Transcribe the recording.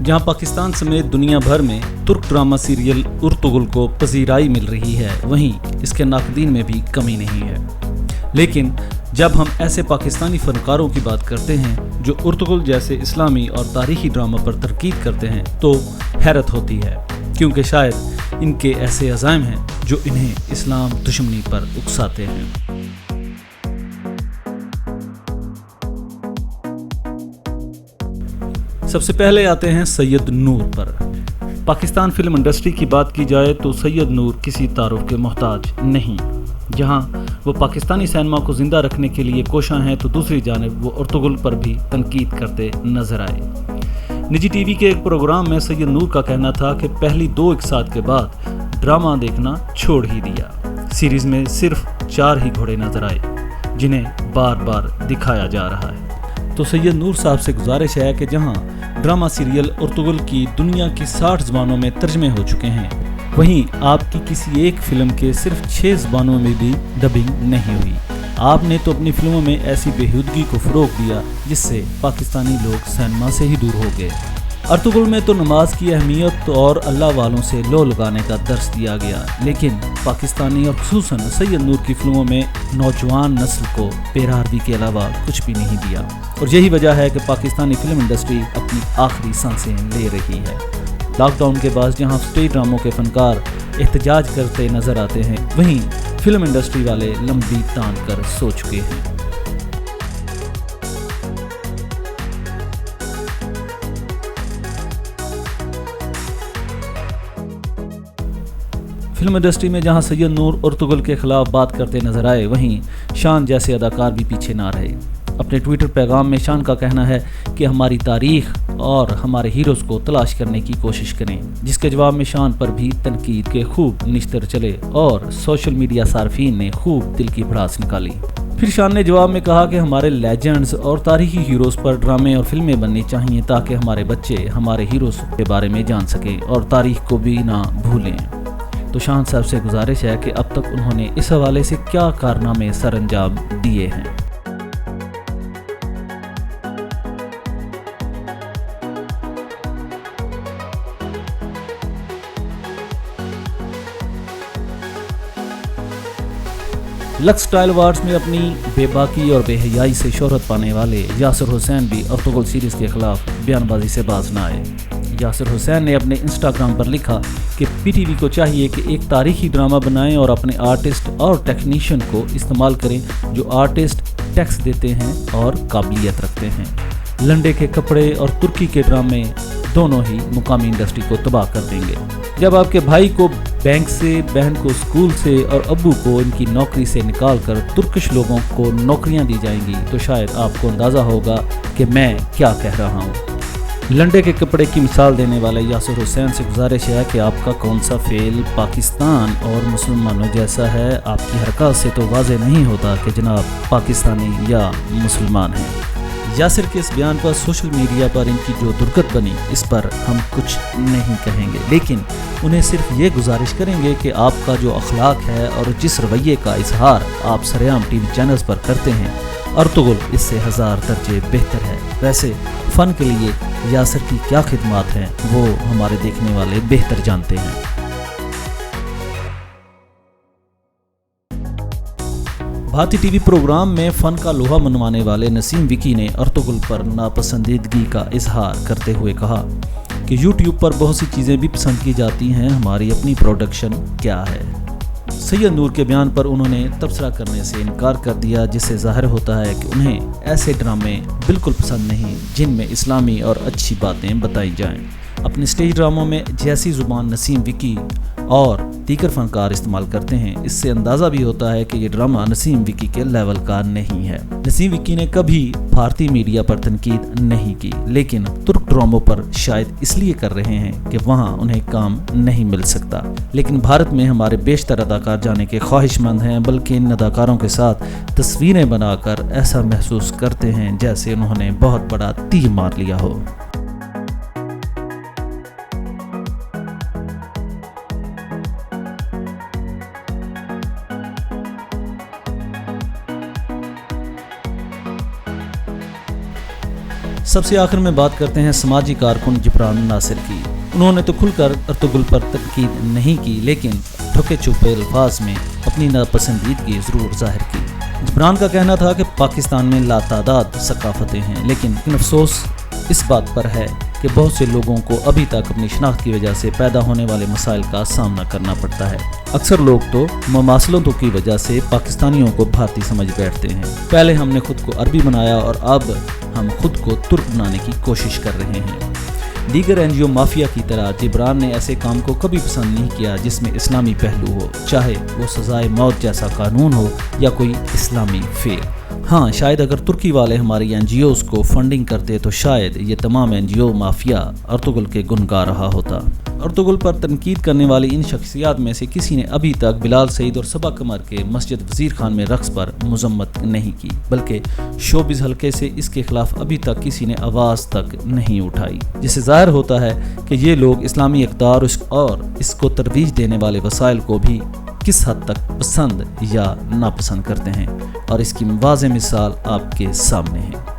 जहां पाकिस्तान समेत दुनिया भर में तुर्क ड्रामा सीरियल अर्तुगरुल को पजीराई मिल रही है, वहीं इसके नाकदीन में भी कमी नहीं है। लेकिन जब हम ऐसे पाकिस्तानी फनकारों की बात करते हैं जो अर्तुगरुल जैसे इस्लामी और तारीखी ड्रामा पर तनकीद करते हैं तो हैरत होती है, क्योंकि शायद इनके ऐसे अज़ाइम हैं जो इन्हें इस्लाम दुश्मनी पर उकसाते हैं। सबसे पहले आते हैं सैयद नूर पर। पाकिस्तान फिल्म इंडस्ट्री की बात की जाए तो सैयद नूर किसी तारुफ के मोहताज नहीं। जहां वो पाकिस्तानी सिनेमा को जिंदा रखने के लिए कोशां हैं तो दूसरी जानिब वो अर्तुगरुल पर भी तनकीद करते नजर आए। निजी टीवी के एक प्रोग्राम में सैयद नूर का कहना था कि पहली 2 इकसात के बाद ड्रामा देखना छोड़ ही दिया। सीरीज में सिर्फ 4 ही घोड़े नजर आए जिन्हें बार बार दिखाया जा रहा है। तो सैयद नूर साहब से गुजारिश है कि जहां ड्रामा सीरियल अर्तुगरुल की दुनिया की 60 ज़बानों में तर्जमे हो चुके हैं, वहीं आपकी किसी एक फिल्म के सिर्फ 6 ज़बानों में भी डबिंग नहीं हुई। आपने तो अपनी फिल्मों में ऐसी बेहूदगी को फ़रोग़ दिया जिससे पाकिस्तानी लोग सिनेमा से ही दूर हो गए। अर्तुगरुल में तो नमाज की अहमियत और अल्लाह वालों से लो लगाने का दर्स दिया गया, लेकिन पाकिस्तानी और खुसूसन सैयद नूर की फिल्मों में नौजवान नस्ल को पेरारदी के अलावा कुछ भी नहीं दिया। और यही वजह है कि पाकिस्तानी फिल्म इंडस्ट्री अपनी आखिरी सांसें ले रही है। लॉकडाउन के बाद जहां स्टेज ड्रामों के फनकार एहतजाज करते नजर आते हैं, वहीं फिल्म इंडस्ट्री वाले लंबी तान कर सो चुके हैं। फिल्म इंडस्ट्री में जहां सैयद नूर अर्तुगरुल के खिलाफ बात करते नजर आए, वहीं शान जैसे अदाकार भी पीछे ना रहे। अपने ट्विटर पैगाम में शान का कहना है कि हमारी तारीख और हमारे हीरोज़ को तलाश करने की कोशिश करें, जिसके जवाब में शान पर भी तनकीद के खूब निश्तर चले और सोशल मीडिया सार्फिन ने खूब दिल की भड़ास निकाली। फिर शान ने जवाब में कहा कि हमारे लेजेंड्स और तारीखी हीरोज़ पर ड्रामे और फिल्में बननी चाहिए ताकि हमारे बच्चे हमारे हीरोज़ के बारे में जान सकें और तारीख को भी ना भूलें। तो शान साहब से गुजारिश है कि अब तक उन्होंने इस हवाले से क्या कारनामे सर अंजाम दिए हैं। लक्स स्टाइल अवार्ड्स में अपनी बेबाकी और बेहयाई से शोहरत पाने वाले यासिर हुसैन भी अर्तुगरुल सीरीज़ के खिलाफ बयानबाजी से बाज न आए। यासिर हुसैन ने अपने इंस्टाग्राम पर लिखा कि पीटीवी को चाहिए कि एक तारीखी ड्रामा बनाएं और अपने आर्टिस्ट और टेक्नीशियन को इस्तेमाल करें जो आर्टिस्ट टैक्स देते हैं और काबिलियत रखते हैं। लंडे के कपड़े और तुर्की के ड्रामे दोनों ही मुकामी इंडस्ट्री को तबाह कर देंगे। जब आपके भाई को बैंक से, बहन को स्कूल से और अब्बू को इनकी नौकरी से निकाल कर तुर्किश लोगों को नौकरियां दी जाएंगी तो शायद आपको अंदाज़ा होगा कि मैं क्या कह रहा हूँ। लंडे के कपड़े की मिसाल देने वाले यासिर हुसैन से गुजारिश है कि आपका कौन सा फेल पाकिस्तान और मुसलमानों जैसा है। आपकी हरकत से तो वाज़ेह नहीं होता कि जनाब पाकिस्तानी या मुसलमान हैं। यासिर के इस बयान पर सोशल मीडिया पर इनकी जो दुर्गत बनी, इस पर हम कुछ नहीं कहेंगे, लेकिन उन्हें सिर्फ ये गुजारिश करेंगे कि आपका जो अखलाक है और जिस रवैये का इजहार आप सरेआम टीवी चैनल्स पर करते हैं, अर्तुगरुल इससे 1000 दर्जे बेहतर है। वैसे फ़न के लिए यासिर की क्या खिदमात हैं वो हमारे देखने वाले बेहतर जानते हैं। भारतीय टीवी प्रोग्राम में फ़न का लोहा मनवाने वाले नसीम विकी ने अर्तुगरुल पर नापसंदीदगी का इजहार करते हुए कहा कि यूट्यूब पर बहुत सी चीज़ें भी पसंद की जाती हैं, हमारी अपनी प्रोडक्शन क्या है। सैयद नूर के बयान पर उन्होंने तबसरा करने से इनकार कर दिया, जिससे ज़ाहिर होता है कि उन्हें ऐसे ड्रामे बिल्कुल पसंद नहीं जिनमें इस्लामी और अच्छी बातें बताई जाएं। अपने स्टेज ड्रामों में जैसी ज़ुबान नसीम विकी और दीगर फनकार इस्तेमाल करते हैं, इससे अंदाज़ा भी होता है कि ये ड्रामा नसीम विकी के लेवल का नहीं है। नसीम विकी ने कभी भारतीय मीडिया पर तनकीद नहीं की, लेकिन तुर्क ड्रामों पर शायद इसलिए कर रहे हैं कि वहाँ उन्हें काम नहीं मिल सकता। लेकिन भारत में हमारे बेशतर अदाकार जाने के ख्वाहिशमंद हैं, बल्कि इन अदाकारों के साथ तस्वीरें बनाकर ऐसा महसूस करते हैं जैसे उन्होंने बहुत बड़ा तीर मार लिया हो। سب سے آخر میں بات کرتے ہیں سماجی کارکن جبران ناصر کی۔ انہوں نے تو کھل کر ارطغرل پر تنقید نہیں کی، لیکن ٹھکے چھپے الفاظ میں اپنی ناپسندیدگی ضرور ظاہر کی۔ جبران کا کہنا تھا کہ پاکستان میں لاتعداد ثقافتیں ہیں، لیکن افسوس اس بات پر ہے کہ بہت سے لوگوں کو ابھی تک اپنی شناخت کی وجہ سے پیدا ہونے والے مسائل کا سامنا کرنا پڑتا ہے۔ اکثر لوگ تو مماثلتوں کی وجہ سے پاکستانیوں کو بھارتی سمجھ بیٹھتے ہیں۔ پہلے ہم نے خود کو عربی بنایا اور اب ہم خود کو ترک بنانے کی کوشش کر رہے ہیں۔ دیگر NGO مافیا کی طرح جبران نے ایسے کام کو کبھی پسند نہیں کیا جس میں اسلامی پہلو ہو، چاہے وہ سزائے موت جیسا قانون ہو یا کوئی اسلامی فعل۔ ہاں، شاید اگر ترکی والے ہماری NGOs کو فنڈنگ کرتے تو شاید یہ تمام NGO مافیا ارطغرل کے گن گا رہا ہوتا۔ ارطغرل پر تنقید کرنے والی ان شخصیات میں سے کسی نے ابھی تک بلال سعید اور صبا قمر کے مسجد وزیر خان میں رقص پر مذمت نہیں کی، بلکہ شوبز حلقے سے اس کے خلاف ابھی تک کسی نے آواز تک نہیں اٹھائی، جس سے ظاہر ہوتا ہے کہ یہ لوگ اسلامی اقدار اور اس کو ترویج دینے والے وسائل کو بھی کس حد تک پسند یا ناپسند کرتے ہیں، اور اس کی واضح مثال آپ کے سامنے ہے۔